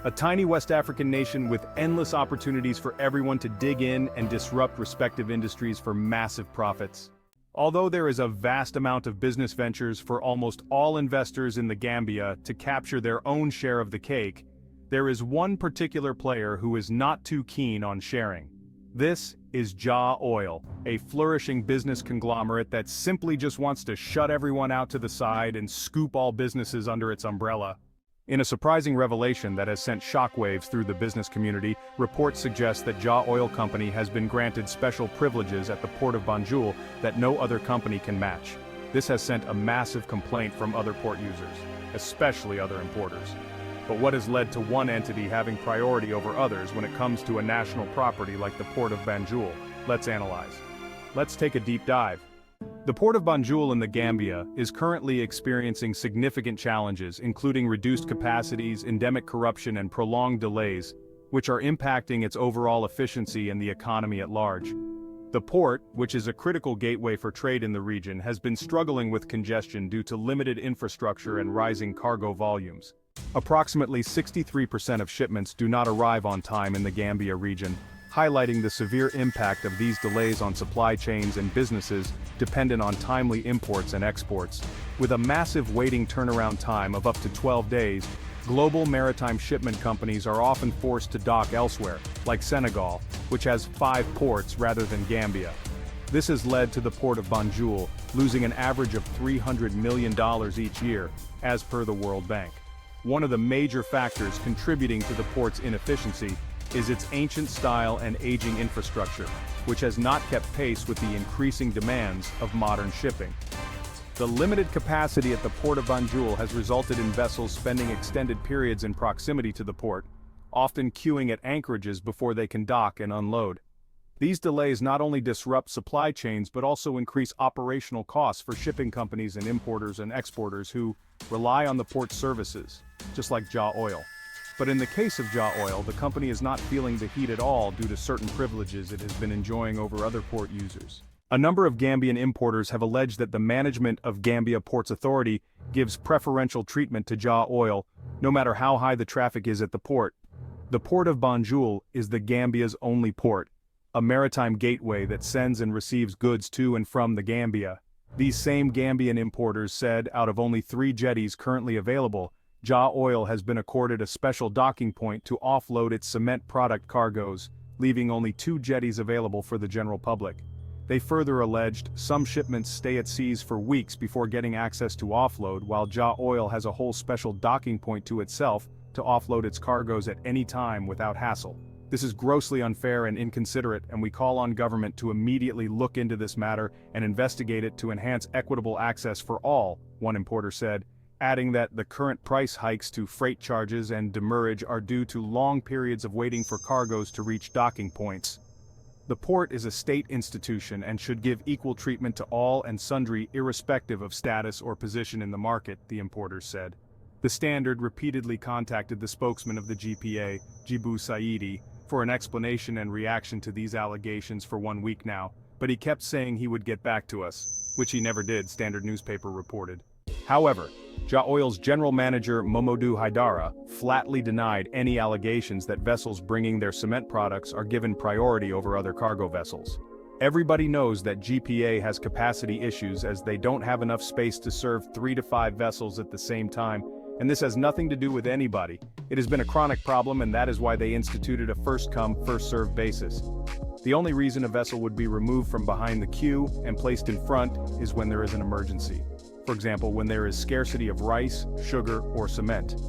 A tiny West African nation with endless opportunities for everyone to dig in and disrupt respective industries for massive profits. Although there is a vast amount of business ventures for almost all investors in the Gambia to capture their own share of the cake, there is one particular player who is not too keen on sharing. This is Jah Oil, a flourishing business conglomerate that simply just wants to shut everyone out to the side and scoop all businesses under its umbrella. In a surprising revelation that has sent shockwaves through the business community, reports suggest that Jah Oil Company has been granted special privileges at the Port of Banjul that no other company can match. This has sent a massive complaint from other port users, especially other importers. But what has led to one entity having priority over others when it comes to a national property like the Port of Banjul? Let's analyze. Let's take a deep dive. The Port of Banjul in the Gambia is currently experiencing significant challenges, including reduced capacities, endemic corruption, and prolonged delays, which are impacting its overall efficiency and the economy at large. The port, which is a critical gateway for trade in the region, has been struggling with congestion due to limited infrastructure and rising cargo volumes. Approximately 63% of shipments do not arrive on time in the Gambia region, highlighting the severe impact of these delays on supply chains and businesses dependent on timely imports and exports. With a massive waiting turnaround time of up to 12 days, global maritime shipment companies are often forced to dock elsewhere, like Senegal, which has 5 ports rather than Gambia. This has led to the Port of Banjul losing an average of $300 million each year, as per the World Bank. One of the major factors contributing to the port's inefficiency is its ancient style and aging infrastructure, which has not kept pace with the increasing demands of modern shipping. The limited capacity at the Port of Banjul has resulted in vessels spending extended periods in proximity to the port, often queuing at anchorages before they can dock and unload. These delays not only disrupt supply chains but also increase operational costs for shipping companies and importers and exporters who rely on the port's services, just like Jah Oil. But in the case of Jah Oil, the company is not feeling the heat at all due to certain privileges it has been enjoying over other port users. A number of Gambian importers have alleged that the management of Gambia Ports Authority gives preferential treatment to Jah Oil, no matter how high the traffic is at the port. The Port of Banjul is the Gambia's only port, a maritime gateway that sends and receives goods to and from the Gambia. These same Gambian importers said out of only 3 jetties currently available, Jah Oil has been accorded a special docking point to offload its cement product cargoes, leaving only 2 jetties available for the general public. They further alleged some shipments stay at seas for weeks before getting access to offload, while Jah Oil has a whole special docking point to itself to offload its cargoes at any time without hassle. This is grossly unfair and inconsiderate, and we call on government to immediately look into this matter and investigate it to enhance equitable access for all, one importer said, adding that the current price hikes to freight charges and demurrage are due to long periods of waiting for cargoes to reach docking points. The port is a state institution and should give equal treatment to all and sundry irrespective of status or position in the market, the importers said. The Standard repeatedly contacted the spokesman of the GPA, Jibu Saidi, for an explanation and reaction to these allegations for 1 week now, but he kept saying he would get back to us, which he never did, Standard newspaper reported. However, Jah Oil's general manager Momodu Haidara flatly denied any allegations that vessels bringing their cement products are given priority over other cargo vessels. Everybody knows that GPA has capacity issues as they don't have enough space to serve 3 to 5 vessels at the same time, and this has nothing to do with anybody. It has been a chronic problem, and that is why they instituted a first-come, first-served basis. The only reason a vessel would be removed from behind the queue and placed in front is when there is an emergency. For example, when there is scarcity of rice, sugar, or cement.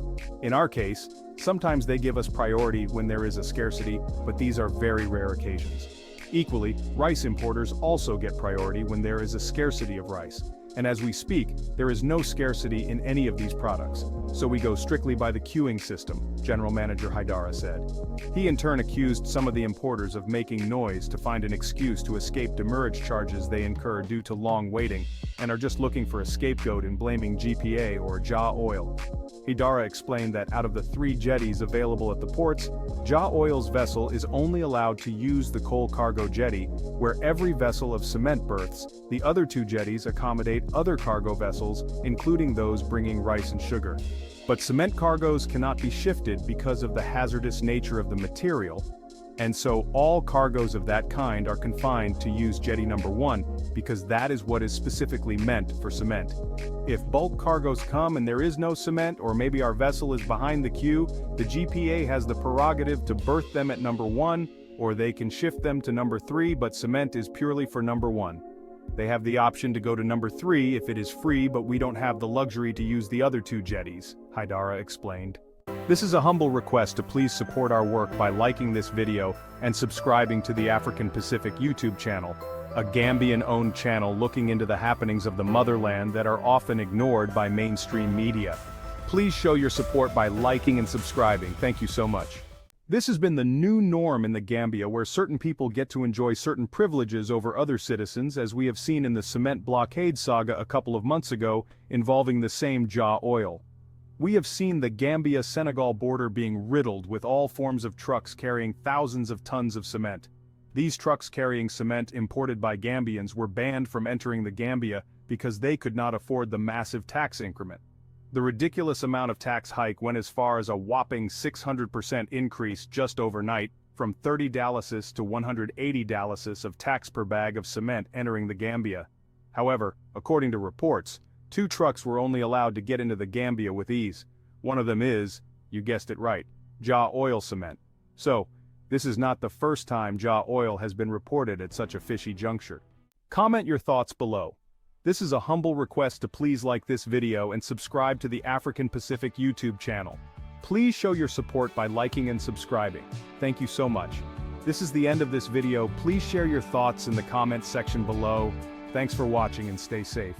In our case, sometimes they give us priority when there is a scarcity, but these are very rare occasions. Equally, rice importers also get priority when there is a scarcity of rice. And as we speak, there is no scarcity in any of these products, so we go strictly by the queuing system, General Manager Haidara said. He in turn accused some of the importers of making noise to find an excuse to escape demurrage charges they incur due to long waiting, and are just looking for a scapegoat in blaming GPA or Jah Oil. Hidara explained that out of the 3 jetties available at the ports, Jah Oil's vessel is only allowed to use the coal cargo jetty, where every vessel of cement berths. The other 2 jetties accommodate other cargo vessels, including those bringing rice and sugar. But cement cargoes cannot be shifted because of the hazardous nature of the material, and so all cargoes of that kind are confined to use jetty number 1, because that is what is specifically meant for cement. If bulk cargoes come and there is no cement, or maybe our vessel is behind the queue, the GPA has the prerogative to berth them at number 1, or they can shift them to number 3, but cement is purely for number 1. They have the option to go to number 3 if it is free, but we don't have the luxury to use the other 2 jetties, Hidara explained. This is a humble request to please support our work by liking this video and subscribing to the African Pacific YouTube channel, a Gambian-owned channel looking into the happenings of the motherland that are often ignored by mainstream media. Please show your support by liking and subscribing. Thank you so much. This has been the new norm in the Gambia, where certain people get to enjoy certain privileges over other citizens, as we have seen in the cement blockade saga a couple of months ago involving the same Jah Oil. We have seen the Gambia-Senegal border being riddled with all forms of trucks carrying thousands of tons of cement. These trucks carrying cement imported by Gambians were banned from entering the Gambia because they could not afford the massive tax increment. The ridiculous amount of tax hike went as far as a whopping 600% increase just overnight, from 30 dalasis to 180 dalasis of tax per bag of cement entering the Gambia. However, according to reports, 2 trucks were only allowed to get into the Gambia with ease. One of them is, you guessed it right, Jah Oil cement. So, this is not the first time Jah Oil has been reported at such a fishy juncture. Comment your thoughts below. This is a humble request to please like this video and subscribe to the African Pacific YouTube channel. Please show your support by liking and subscribing. Thank you so much. This is the end of this video. Please share your thoughts in the comments section below. Thanks for watching and stay safe.